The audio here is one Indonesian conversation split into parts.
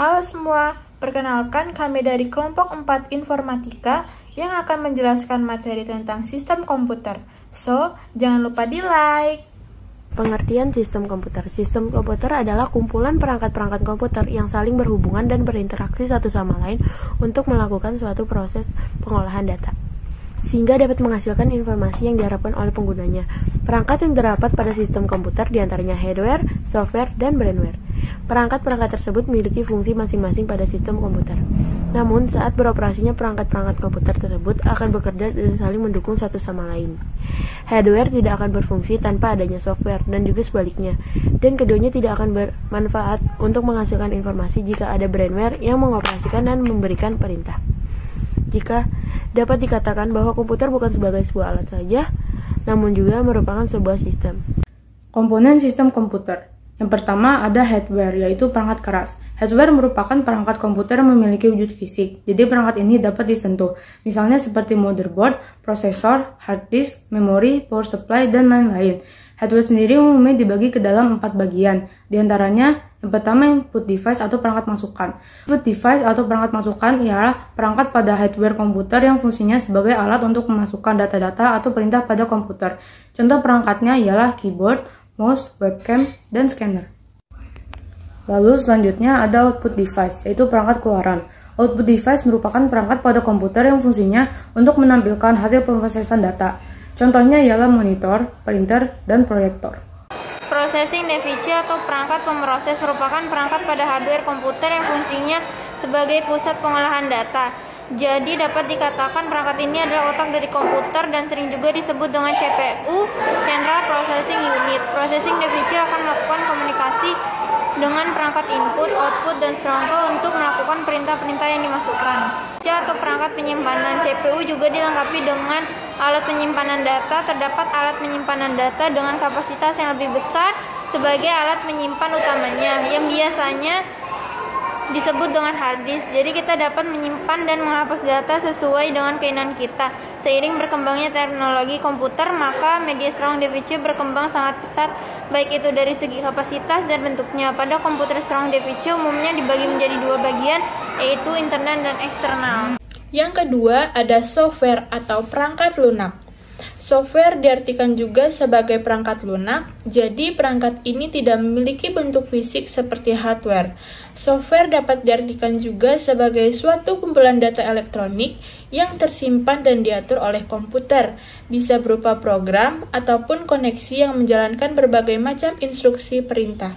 Halo semua, perkenalkan kami dari kelompok 4 Informatika yang akan menjelaskan materi tentang sistem komputer. So, jangan lupa di-like. Pengertian sistem komputer. Sistem komputer adalah kumpulan perangkat-perangkat komputer yang saling berhubungan dan berinteraksi satu sama lain untuk melakukan suatu proses pengolahan data, sehingga dapat menghasilkan informasi yang diharapkan oleh penggunanya. Perangkat yang terdapat pada sistem komputer diantaranya hardware, software, dan brainware. Perangkat-perangkat tersebut memiliki fungsi masing-masing pada sistem komputer. Namun, saat beroperasinya perangkat-perangkat komputer tersebut akan bekerja dan saling mendukung satu sama lain. Hardware tidak akan berfungsi tanpa adanya software, dan juga sebaliknya. Dan keduanya tidak akan bermanfaat untuk menghasilkan informasi jika ada brainware yang mengoperasikan dan memberikan perintah. Jika dapat dikatakan bahwa komputer bukan sebagai sebuah alat saja, namun juga merupakan sebuah sistem. Komponen sistem komputer. Yang pertama ada hardware, yaitu perangkat keras. Hardware merupakan perangkat komputer yang memiliki wujud fisik, jadi perangkat ini dapat disentuh, misalnya seperti motherboard, prosesor, hard disk, memori, power supply, dan lain-lain. Hardware sendiri umumnya dibagi ke dalam 4 bagian, diantaranya yang pertama input device atau perangkat masukan. Input device atau perangkat masukan ialah perangkat pada hardware komputer yang fungsinya sebagai alat untuk memasukkan data-data atau perintah pada komputer. Contoh perangkatnya ialah keyboard, mouse, webcam, dan scanner. Lalu selanjutnya ada output device, yaitu perangkat keluaran. Output device merupakan perangkat pada komputer yang fungsinya untuk menampilkan hasil pemrosesan data. Contohnya ialah monitor, printer, dan proyektor. Processing device atau perangkat pemroses merupakan perangkat pada hardware komputer yang fungsinya sebagai pusat pengolahan data. Jadi dapat dikatakan perangkat ini adalah otak dari komputer dan sering juga disebut dengan CPU, Central Processing Unit. Processing device akan melakukan komunikasi dengan perangkat input, output, dan serangka untuk melakukan perintah-perintah yang dimasukkan. Atau perangkat penyimpanan CPU juga dilengkapi dengan alat penyimpanan data. Terdapat alat penyimpanan data dengan kapasitas yang lebih besar sebagai alat menyimpan utamanya, yang biasanya disebut dengan hard disk. Jadi kita dapat menyimpan dan menghapus data sesuai dengan keinginan kita. Seiring berkembangnya teknologi komputer, maka media strong device berkembang sangat pesat, baik itu dari segi kapasitas dan bentuknya. Pada komputer strong device umumnya dibagi menjadi 2 bagian, yaitu internal dan eksternal. Yang kedua ada software atau perangkat lunak. Software diartikan juga sebagai perangkat lunak, jadi perangkat ini tidak memiliki bentuk fisik seperti hardware. Software dapat diartikan juga sebagai suatu kumpulan data elektronik yang tersimpan dan diatur oleh komputer, bisa berupa program ataupun koneksi yang menjalankan berbagai macam instruksi perintah.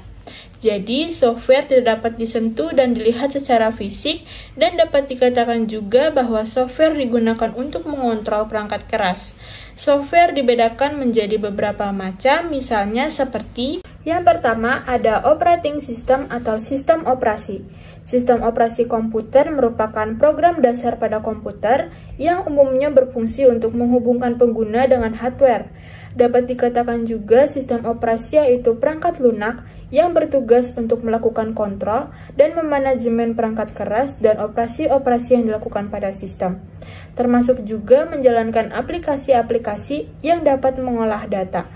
Jadi, software tidak dapat disentuh dan dilihat secara fisik, dan dapat dikatakan juga bahwa software digunakan untuk mengontrol perangkat keras. Software dibedakan menjadi beberapa macam, misalnya seperti yang pertama ada operating system atau sistem operasi. Sistem operasi komputer merupakan program dasar pada komputer yang umumnya berfungsi untuk menghubungkan pengguna dengan hardware. Dapat dikatakan juga sistem operasi yaitu perangkat lunak yang bertugas untuk melakukan kontrol dan memanajemen perangkat keras dan operasi-operasi yang dilakukan pada sistem, termasuk juga menjalankan aplikasi-aplikasi yang dapat mengolah data.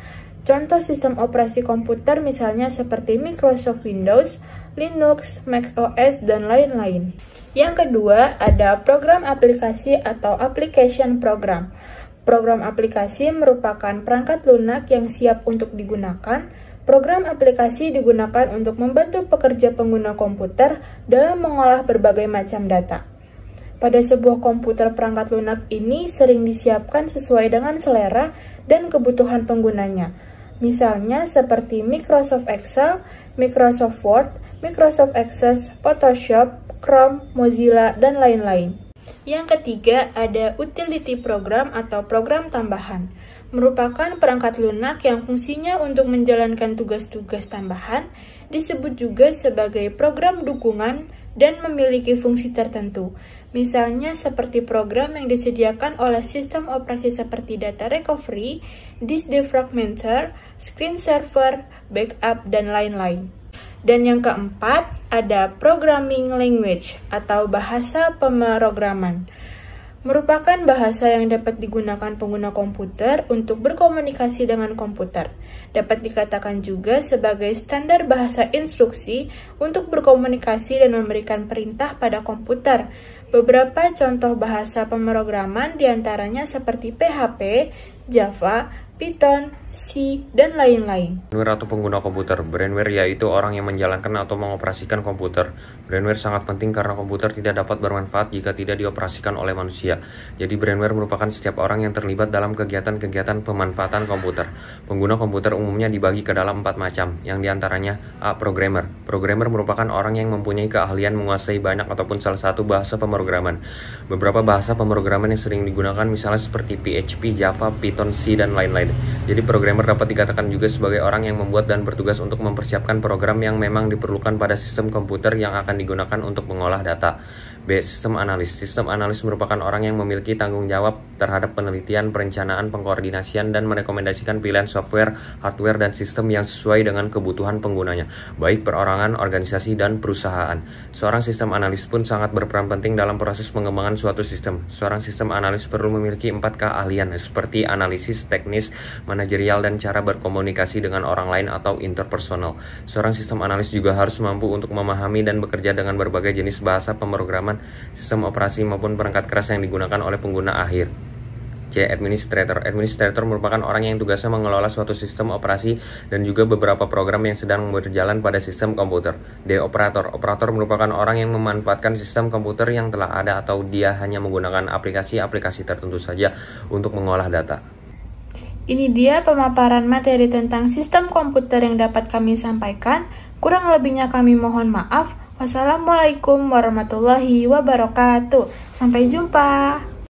Contoh sistem operasi komputer misalnya seperti Microsoft Windows, Linux, Mac OS, dan lain-lain. Yang kedua ada program aplikasi atau application program. Program aplikasi merupakan perangkat lunak yang siap untuk digunakan. Program aplikasi digunakan untuk membantu pekerja pengguna komputer dalam mengolah berbagai macam data. Pada sebuah komputer, perangkat lunak ini sering disiapkan sesuai dengan selera dan kebutuhan penggunanya. Misalnya seperti Microsoft Excel, Microsoft Word, Microsoft Access, Photoshop, Chrome, Mozilla, dan lain-lain. Yang ketiga ada utility program atau program tambahan. Merupakan perangkat lunak yang fungsinya untuk menjalankan tugas-tugas tambahan, disebut juga sebagai program dukungan dan memiliki fungsi tertentu. Misalnya seperti program yang disediakan oleh sistem operasi seperti data recovery, disk defragmenter, screen saver, backup, dan lain-lain. Dan yang keempat, ada programming language atau bahasa pemrograman. merupakan bahasa yang dapat digunakan pengguna komputer untuk berkomunikasi dengan komputer. Dapat dikatakan juga sebagai standar bahasa instruksi untuk berkomunikasi dan memberikan perintah pada komputer. Beberapa contoh bahasa pemrograman diantaranya seperti PHP, Java, Python, C, dan lain-lain. Brainware atau pengguna komputer. Brainware yaitu orang yang menjalankan atau mengoperasikan komputer. Brainware sangat penting karena komputer tidak dapat bermanfaat jika tidak dioperasikan oleh manusia. Jadi brainware merupakan setiap orang yang terlibat dalam kegiatan-kegiatan pemanfaatan komputer. Pengguna komputer umumnya dibagi ke dalam 4 macam, yang diantaranya A. Programmer. Programmer merupakan orang yang mempunyai keahlian menguasai banyak ataupun salah satu bahasa pemrograman. Beberapa bahasa pemrograman yang sering digunakan misalnya seperti PHP, Java, Python, C, dan lain-lain. Jadi programmer dapat dikatakan juga sebagai orang yang membuat dan bertugas untuk mempersiapkan program yang memang diperlukan pada sistem komputer yang akan digunakan untuk mengolah data. B. Sistem analis. Sistem analis merupakan orang yang memiliki tanggung jawab terhadap penelitian, perencanaan, pengkoordinasian, dan merekomendasikan pilihan software, hardware, dan sistem yang sesuai dengan kebutuhan penggunanya, baik perorangan, organisasi, dan perusahaan. Seorang sistem analis pun sangat berperan penting dalam proses pengembangan suatu sistem. Seorang sistem analis perlu memiliki 4 keahlian seperti analisis, teknis, manajerial, dan cara berkomunikasi dengan orang lain atau interpersonal. Seorang sistem analis juga harus mampu untuk memahami dan bekerja dengan berbagai jenis bahasa pemrograman, sistem operasi maupun perangkat keras yang digunakan oleh pengguna akhir. C. Administrator. Administrator merupakan orang yang tugasnya mengelola suatu sistem operasi dan juga beberapa program yang sedang berjalan pada sistem komputer. D. Operator. Operator merupakan orang yang memanfaatkan sistem komputer yang telah ada atau dia hanya menggunakan aplikasi-aplikasi tertentu saja untuk mengolah data. Ini dia pemaparan materi tentang sistem komputer yang dapat kami sampaikan. Kurang lebihnya kami mohon maaf. Wassalamualaikum warahmatullahi wabarakatuh. Sampai jumpa.